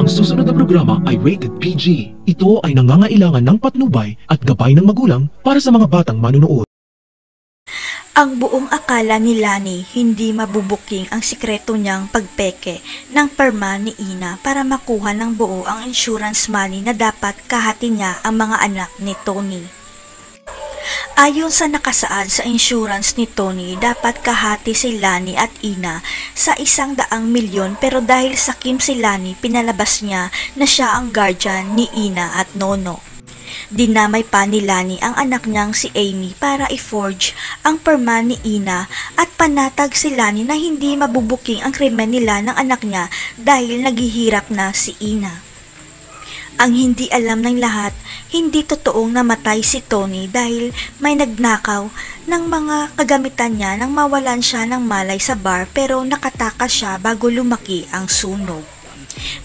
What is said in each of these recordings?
susunod na programa ay rated PG. Ito ay nangangailangan ng patnubay at gabay ng magulang para sa mga batang manunood. Ang buong akala ni Lani hindi mabubuking ang sikreto niyang pagpeke ng perma ni Ina para makuha ng buo ang insurance money na dapat kahati niya ang mga anak ni Tony. Ayon sa nakasaad sa insurance ni Tony, dapat kahati si Lani at Ina sa 100 milyon pero dahil sakim si Lani, pinalabas niya na siya ang guardian ni Ina at Nono. Dinamay pa ni Lani ang anak niyang si Amy para i-forge ang perma ni Ina at panatag si Lani na hindi mabubuking ang krimen nila ng anak niya dahil naghihirap na si Ina. Ang hindi alam ng lahat, hindi totoong namatay si Tony dahil may nagnakaw ng mga kagamitan niya nang mawalan siya ng malay sa bar pero nakatakas siya bago lumaki ang sunog.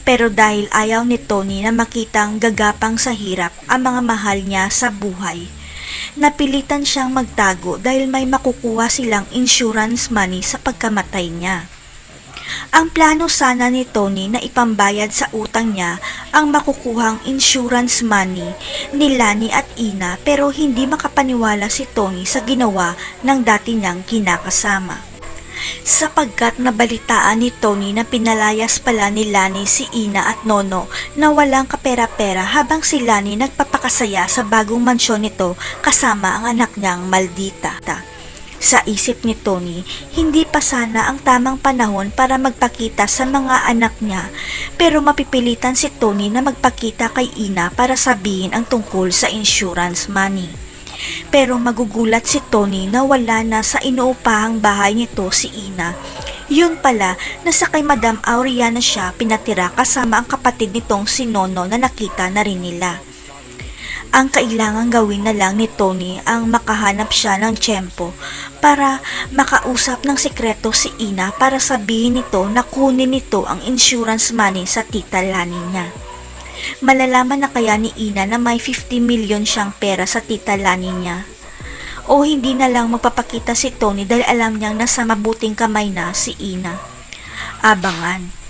Pero dahil ayaw ni Tony na makitang gagapang sa hirap ang mga mahal niya sa buhay, napilitan siyang magtago dahil may makukuha silang insurance money sa pagkamatay niya. Ang plano sana ni Tony na ipambayad sa utang niya ang makukuhang insurance money ni Lani at Ina pero hindi makapaniwala si Tony sa ginawa ng dati niyang kinakasama. Sapagkat nabalitaan ni Tony na pinalayas pala ni Lani si Ina at Nono na walang kapera-pera habang si Lani nagpapakasaya sa bagong mansyon nito kasama ang anak niyang Maldita. Sa isip ni Tony, hindi pa sana ang tamang panahon para magpakita sa mga anak niya pero mapipilitan si Tony na magpakita kay Ina para sabihin ang tungkol sa insurance money. Pero magugulat si Tony na wala na sa inuupahang bahay nito si Ina. Yun pala, nasa kay Madam Aurea na siya pinatira kasama ang kapatid nitong si Nono na nakita na rin nila. Ang kailangan gawin na lang ni Tony ang makahanap siya ng tiyempo para makausap ng sikreto si Ina para sabihin nito na kunin nito ang insurance money sa tita Lani niya. Malalaman na kaya ni Ina na may 50 million siyang pera sa tita Lani niya? O hindi na lang magpapakita si Tony dahil alam niyang nasa mabuting kamay na si Ina? Abangan.